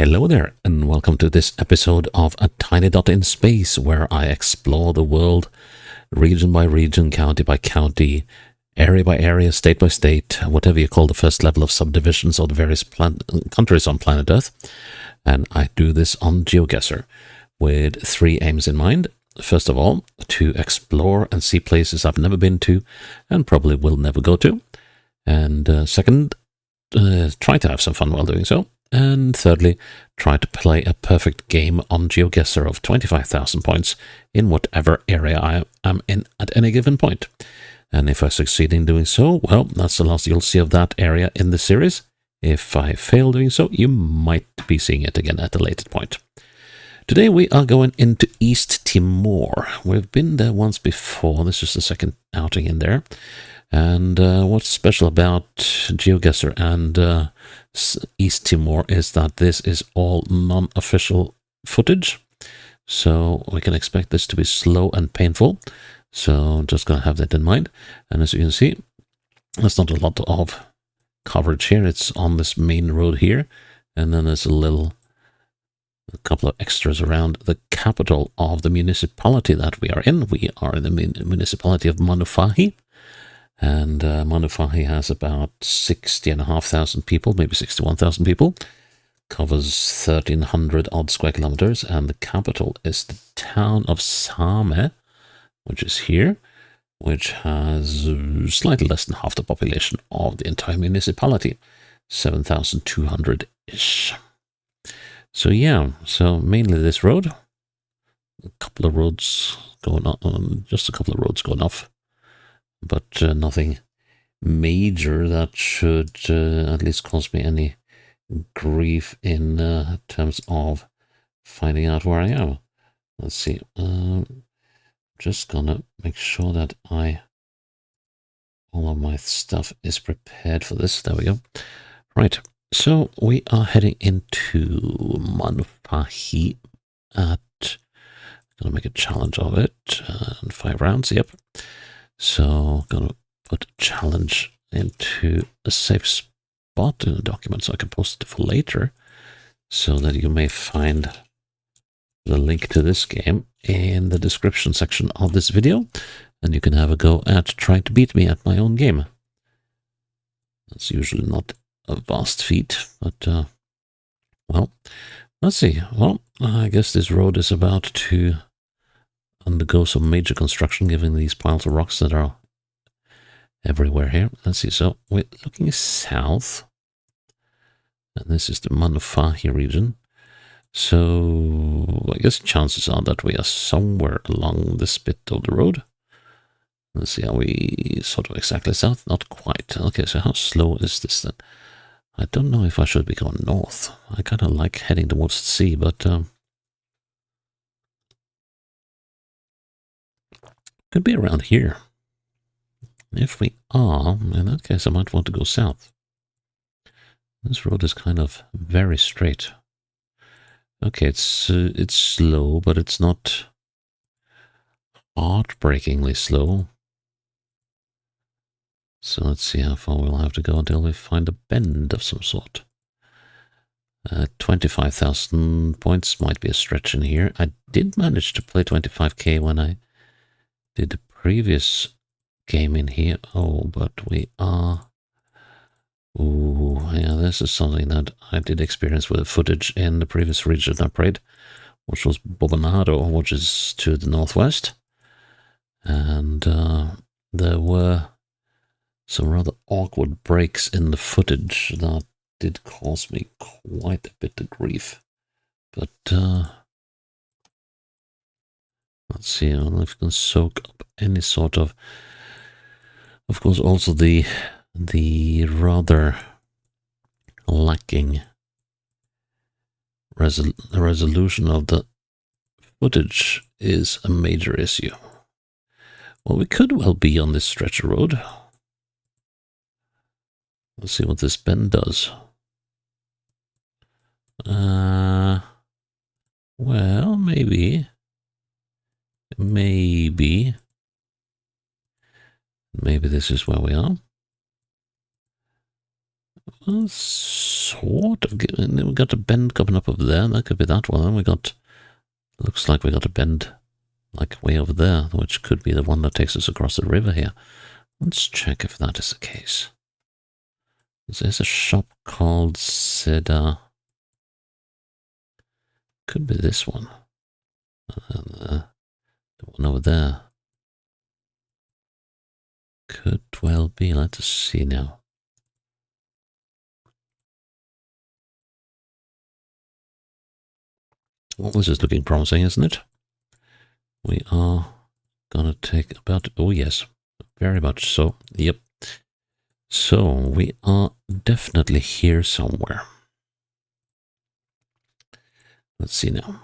Hello there, and welcome to this episode of A Tiny Dot in Space, where I explore the world region by region, county by county, area by area, state by state, whatever you call the first level of subdivisions of the various countries on planet Earth. And I do this on GeoGuessr with three aims in mind. First of all, to explore and see places I've never been to and probably will never go to. And second, try to have some fun while doing so. And thirdly, try to play a perfect game on GeoGuessr of 25,000 points in whatever area I am in at any given point. And if I succeed in doing so, well, that's the last you'll see of that area in the series. If I fail doing so, you might be seeing it again at a later point. Today we are going into East Timor. We've been there once before. This is the second outing in there. And what's special about GeoGuessr and East Timor is that this is all non-official footage. So we can expect this to be slow and painful. So just going to have that in mind. And as you can see, there's not a lot of coverage here. It's on this main road here. And then there's a couple of extras around the capital of the municipality that we are in. We are in the municipality of Manufahi. And Manufahi has about 60,500 people, maybe 61,000 people. Covers 1,300 odd square kilometers. And the capital is the town of Same, which is here, which has slightly less than half the population of the entire municipality, 7,200-ish. So yeah, so mainly this road, a couple of roads going on, just a couple of roads going off. But nothing major that should at least cause me any grief in terms of finding out where I am. Let's see. Just gonna make sure that all of my stuff is prepared for this. There we go. Right. So we are heading into Manufahi at. Gonna make a challenge of it. And 5 rounds. Yep. So I'm going to put a challenge into a safe spot in a document so I can post it for later, so that you may find the link to this game in the description section of this video, and you can have a go at trying to beat me at my own game. That's usually not a vast feat, but, well, let's see. Well, I guess this road is about to undergo some major construction, given these piles of rocks that are everywhere here. Let's see. So we're looking south, and this is the Manufahi region. So I guess chances are that we are somewhere along this bit of the road. Let's see, are we sort of exactly south? Not quite. Okay, so how slow is this then? I don't know if I should be going north. I kind of like heading towards the sea, but could be around here. If we are, in that case, I might want to go south. This road is kind of very straight. Okay, it's slow, but it's not heartbreakingly slow. So let's see how far we'll have to go until we find a bend of some sort. 25,000 points might be a stretch in here. I did manage to play 25k when I did the previous game in here. Oh, but we are... Ooh, yeah, this is something that I did experience with the footage in the previous region I played, which was Bobonado, which is to the northwest. And there were some rather awkward breaks in the footage that did cause me quite a bit of grief. But let's see, I don't know if we can soak up any sort of course, also the rather lacking resolution of the footage is a major issue. Well, we could well be on this stretch of road. Let's see what this bend does. Well, maybe. Maybe this is where we are. Well, sort of. And then we got a bend coming up over there. That could be that one. Then we got, looks like we got a bend like way over there, which could be the one that takes us across the river here. Let's check if that is the case. There's a shop called Seda. Could be this one. And the one over there. Could well be. Let's see now. Well, this is looking promising, isn't it? We are gonna take about, oh yes, very much so. Yep. So we are definitely here somewhere. Let's see now.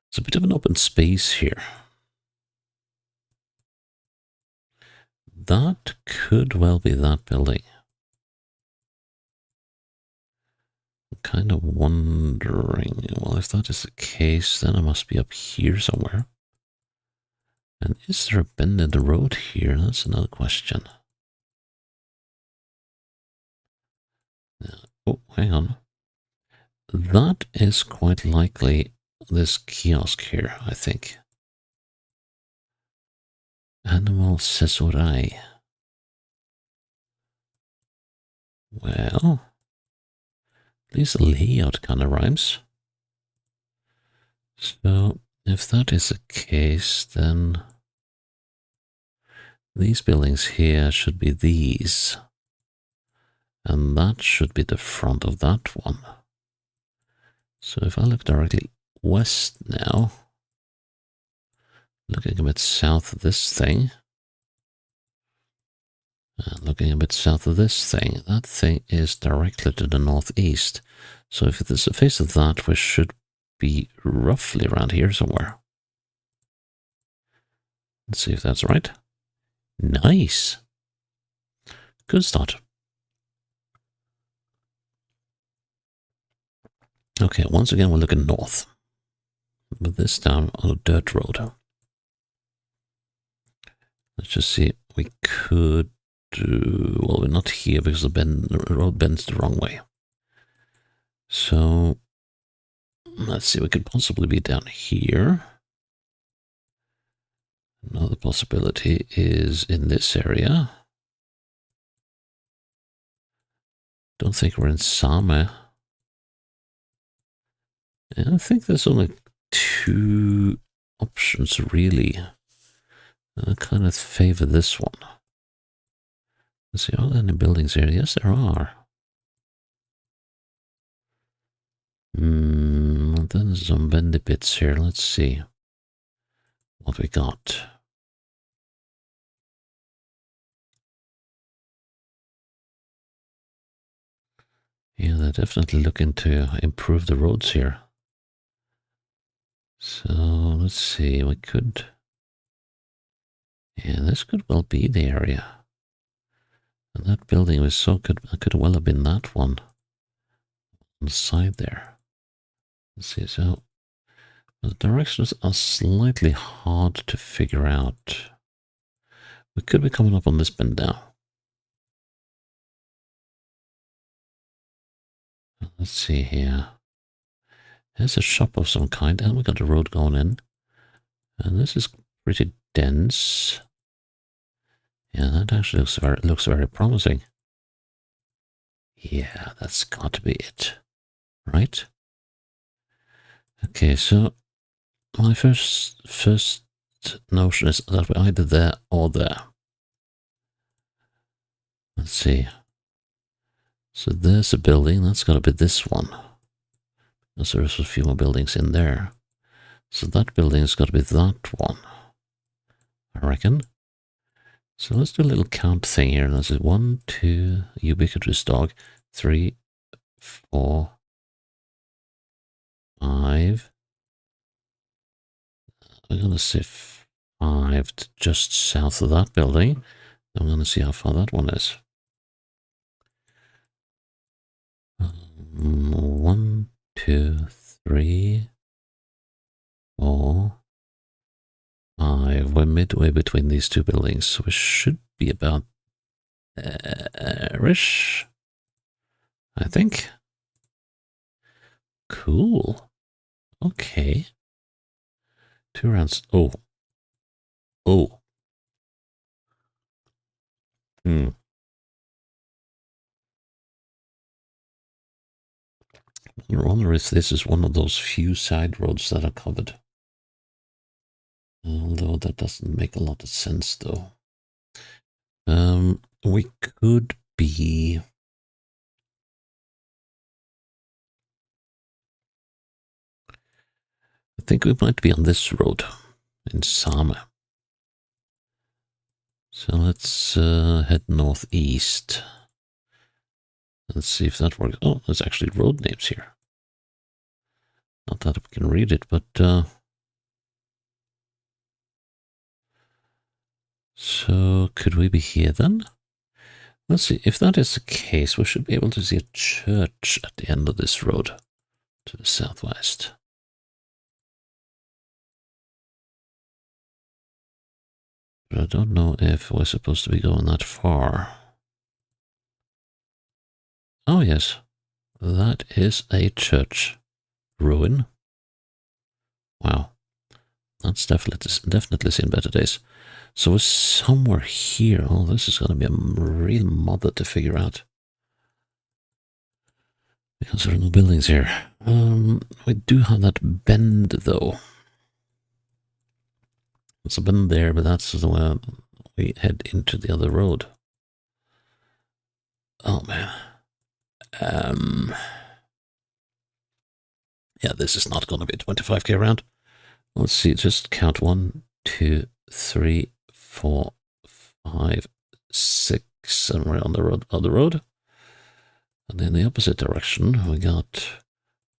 It's a bit of an open space here. That could well be that building. I'm kind of wondering, well, if that is the case, then I must be up here somewhere. And is there a bend in the road here? That's another question. Oh, hang on. That is quite likely this kiosk here, I think. Animal Sesurai. Well, at least the layout kind of rhymes. So, if that is the case, then these buildings here should be these. And that should be the front of that one. So if I look directly west now, looking a bit south of this thing, and looking a bit south of this thing, that thing is directly to the northeast. So if it is the face of that, we should be roughly around here somewhere. Let's see if that's right. Nice. Good start. Okay, once again, we're looking north. But this time on a dirt road. Let's just see. We could do... Well, we're not here because the road bends the wrong way. So, let's see. We could possibly be down here. Another possibility is in this area. Don't think we're in Same. And I think there's only two options, really. I kind of favor this one. Let's see, are there any buildings here? Yes, there are. Then there's some bendy bits here. Let's see what we got. Yeah, they're definitely looking to improve the roads here. So, let's see, we could... Yeah, this could well be the area. And that building was so good, it could well have been that one. On the side there. Let's see, so... The directions are slightly hard to figure out. We could be coming up on this bend now. Let's see here. There's a shop of some kind, and we got a road going in. And this is pretty dense. Yeah, that actually looks very promising. Yeah, that's got to be it. Right? Okay, so my first notion is that we're either there or there. Let's see. So there's a building, that's got to be this one. Because there's a few more buildings in there. So that building's got to be that one, I reckon. So let's do a little count thing here. Let's see, 1, 2, ubiquitous dog, 3, 4, 5. I'm going to say 5 just south of that building. I'm going to see how far that one is. 1, 2, 3, 4, 5. We're midway between these two buildings, so we should be about there-ish, I think. Cool. Okay. 2 rounds. Oh. Oh. Hmm. I wonder if this is one of those few side roads that are covered. Although that doesn't make a lot of sense, though. We could be... I think we might be on this road in Sama. So let's head northeast. Let's see if that works. Oh, there's actually road names here. Not that we can read it, but... So, could we be here then? Let's see, if that is the case, we should be able to see a church at the end of this road to the southwest. But I don't know if we're supposed to be going that far. Oh yes, that is a church ruin. Wow, that's definitely seen better days. So we're somewhere here. Oh, this is going to be a real mother to figure out. Because there are no buildings here. We do have that bend, though. There's a bend there, but that's the way we head into the other road. Oh, man. Yeah, this is not going to be a 25k round. Let's see, just count 1, 2, 3, 4, 5, 6, and we're on the other road. And in the opposite direction, we got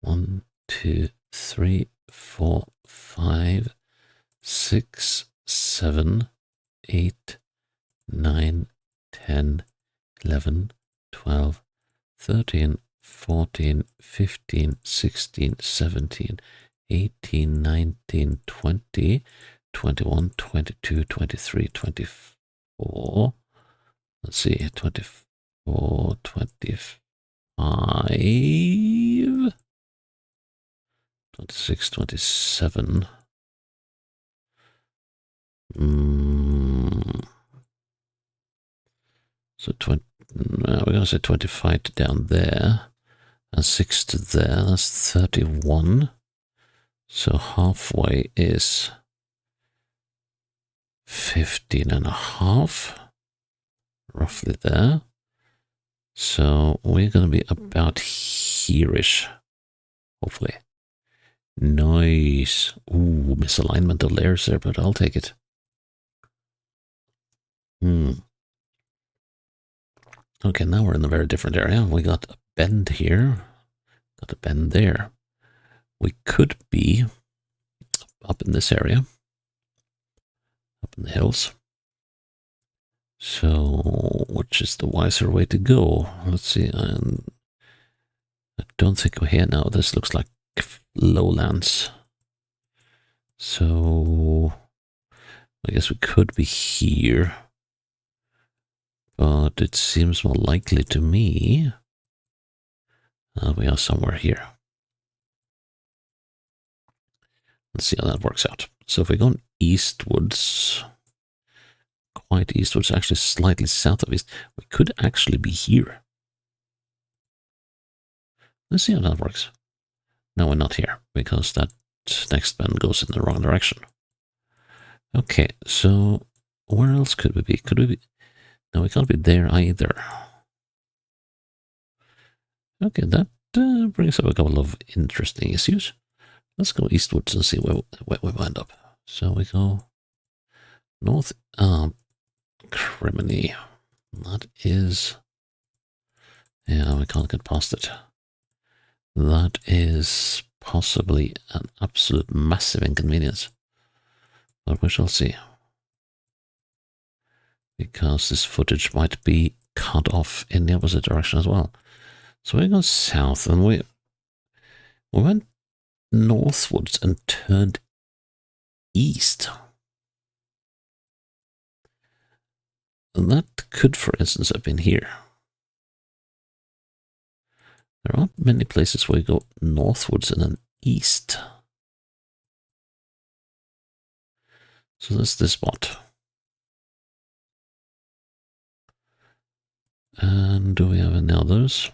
1, 2, 3, 4, 5, 6, 7, 8, 9, 10, 11, 12, 13, 14, 15, 16, 17, 18, 19, 20, 21, 22, 23, 24. Let's see, 24, 25, 26, 27. So we're going to say 25 to down there, and 6 to there, that's 31. So halfway is 15 and a half, roughly there. So we're going to be about here-ish, hopefully. Nice. Ooh, misalignment of layers there, but I'll take it. Okay, now we're in a very different area. We got a bend here, got a bend there. We could be up in this area, up in the hills. So, which is the wiser way to go? Let's see. I don't think we're here now. This looks like lowlands. So, I guess we could be here. But it seems more likely to me we are somewhere here. Let's see how that works out. So if we're going eastwards, quite eastwards, actually slightly south of east, we could actually be here. Let's see how that works. No, we're not here, because that next bend goes in the wrong direction. Okay, so where else could we be? Could we be? No, we can't be there either. Okay, that brings up a couple of interesting issues. Let's go eastwards and see where we wind up. So we go north, Criminy. That is... Yeah, we can't get past it. That is possibly an absolute massive inconvenience. But we shall see. Because this footage might be cut off in the opposite direction as well. So we go south and we went northwards and turned east. that could, for instance, have been here. There aren't many places where you go northwards and then east. So that's this spot. And do we have any others?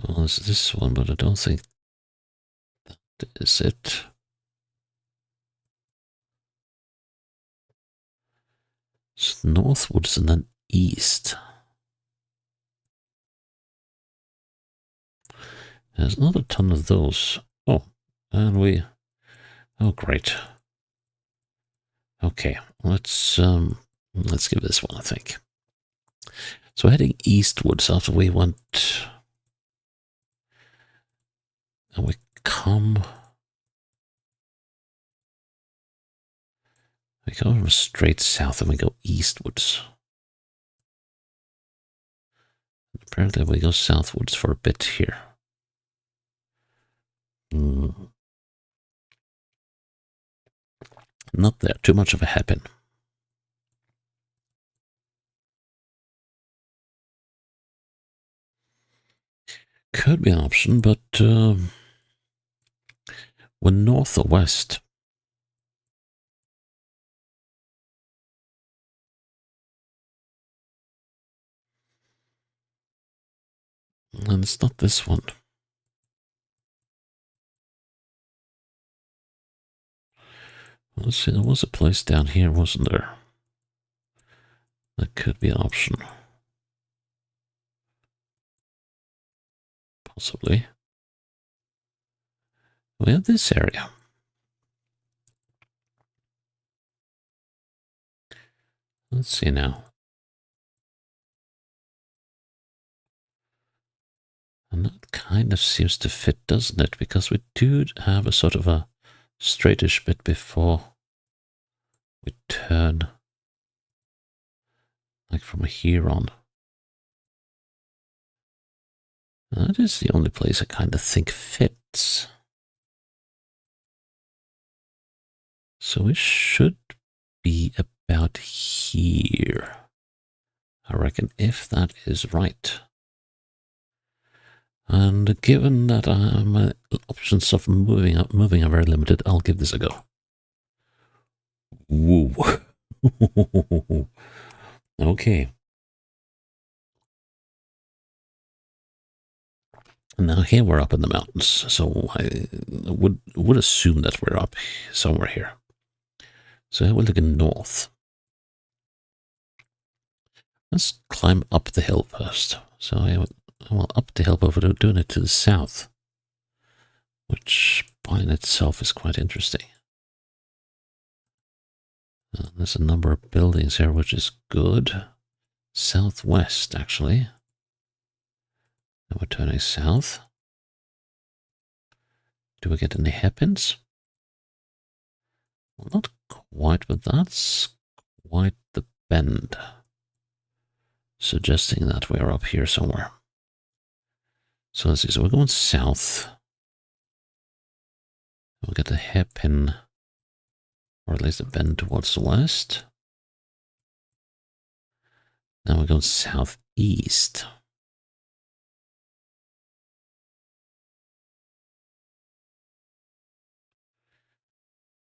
Well, there's this one, but I don't think that is it. It's northwards and then east. There's not a ton of those. Oh, and we... Oh, great. Okay, let's give this one a think. So heading eastwards after we went... And we come... We go from straight south and we go eastwards. Apparently we go southwards for a bit here. Not there, too much of a hairpin. Could be an option, but we're north or west. And it's not this one. Let's see, there was a place down here, wasn't there? That could be an option. Possibly. We have this area. Let's see now. And that kind of seems to fit, doesn't it? Because we do have a sort of a straightish bit before we turn. Like from here on. That is the only place I kind of think fits. So it should be about here. I reckon, if that is right. And given that my options of moving are very limited, I'll give this a go. Woo. Okay. Now here we're up in the mountains, so I would assume that we're up somewhere here. So we're looking north. Let's climb up the hill first. So well, up the hill, but we're doing it to the south, which by in itself is quite interesting. There's a number of buildings here, which is good. Southwest, actually. And we're turning south. Do we get any hairpins? Well, not quite, but that's quite the bend. Suggesting that we're up here somewhere. So let's see, so we're going south. We'll get a hairpin, or at least a bend towards the west. Now we're going southeast.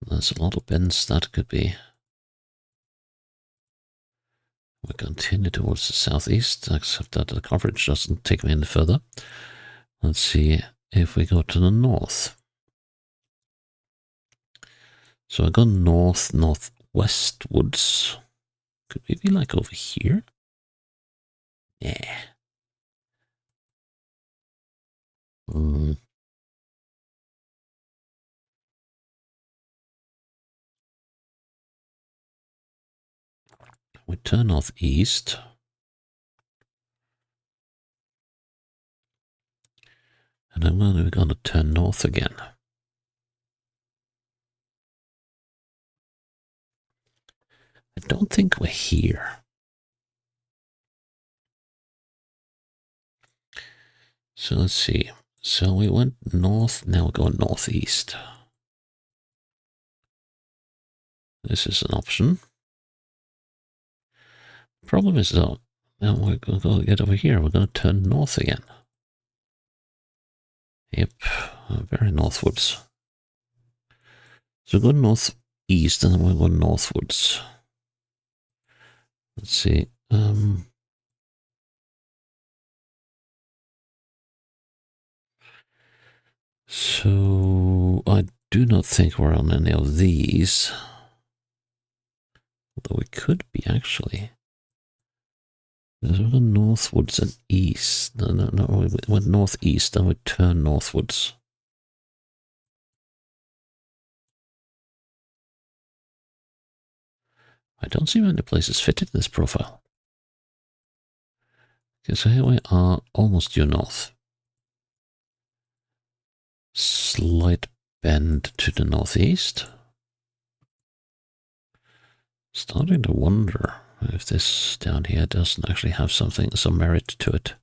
There's a lot of bends that could be. We continue towards the southeast, except that the coverage doesn't take me any further. Let's see if we go to the north. So I go north, northwestwards. Could we be like over here? Yeah. We turn northeast. And then we're going to turn north again. I don't think we're here. So let's see. So we went north, now we're going northeast. This is an option. Problem is though, now we're going to get over here. We're going to turn north again. Yep, very northwards. So we're going northeast and then we're going northwards. Let's see. So I do not think we're on any of these. Although we could be actually. There's a northwards and east. No, we went northeast and we turn northwards. I don't see many places fitted this profile. Okay, so here we are, almost due north. Slight bend to the northeast. Starting to wonder if this down here doesn't actually have some merit to it.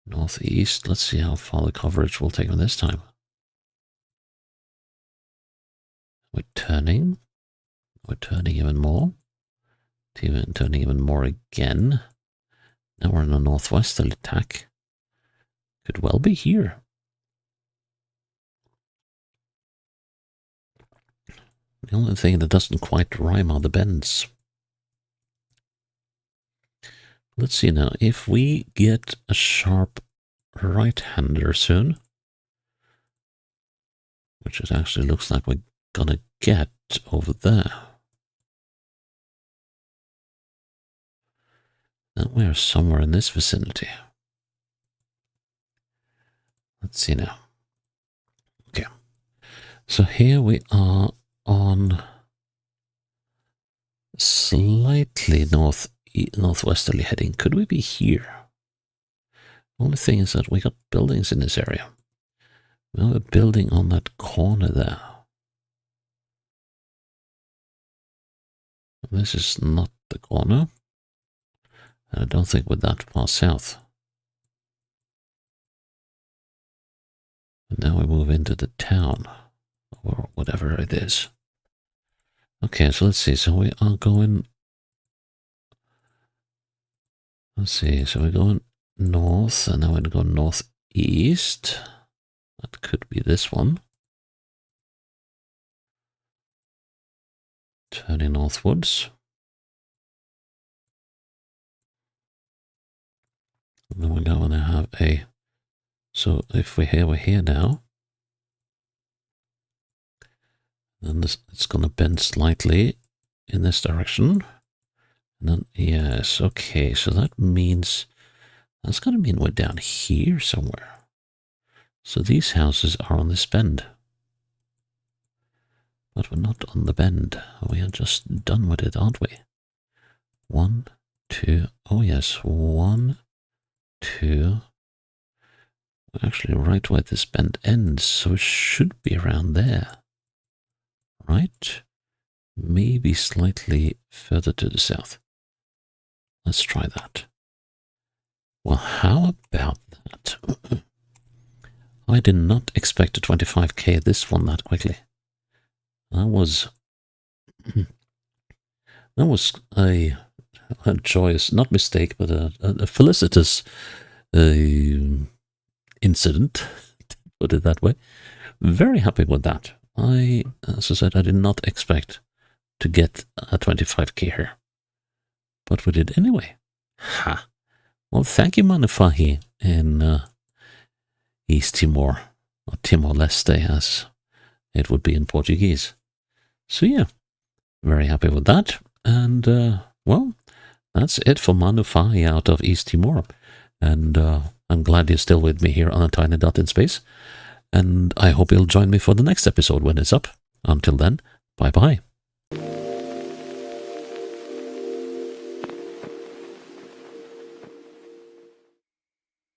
Northeast, let's see how far the coverage will take on this time. We're turning even more, turning even more again. Now we're in a northwesterly tack. Could well be here. The only thing that doesn't quite rhyme are the bends. Let's see now, if we get a sharp right-hander soon, which it actually looks like we're gonna get over there, then we're somewhere in this vicinity. Let's see now. Okay, so here we are on slightly northwesterly heading. Could we be here? Only thing is that we got buildings in this area. We have a building on that corner there. This is not the corner. And I don't think we're that far south. And now we move into the town, or whatever it is. Okay, so let's see. So we are going... Let's see. So we're going north, and now we're going northeast. That could be this one. Turning northwards. And then we're going to have a... So if we're here now, then it's going to bend slightly in this direction. And then, yes, okay, so that means, that's going to mean we're down here somewhere. So these houses are on this bend. But we're not on the bend. We are just done with it, aren't we? 1, 2, oh yes, 1, 2. We're actually right where this bend ends, so it should be around there. Right? Maybe slightly further to the south. Let's try that. Well, how about that? I did not expect a 25k this one that quickly. That was a joyous, not mistake, but a felicitous incident, to put it that way. Very happy with that. As I said, I did not expect to get a 25k here. But we did anyway. Ha! Well, thank you, Manufahi, in East Timor, or Timor-Leste, as it would be in Portuguese. So yeah, very happy with that. And, well, that's it for Manufahi out of East Timor. And I'm glad you're still with me here on a tiny dot in space. And I hope you'll join me for the next episode when it's up. Until then, bye-bye.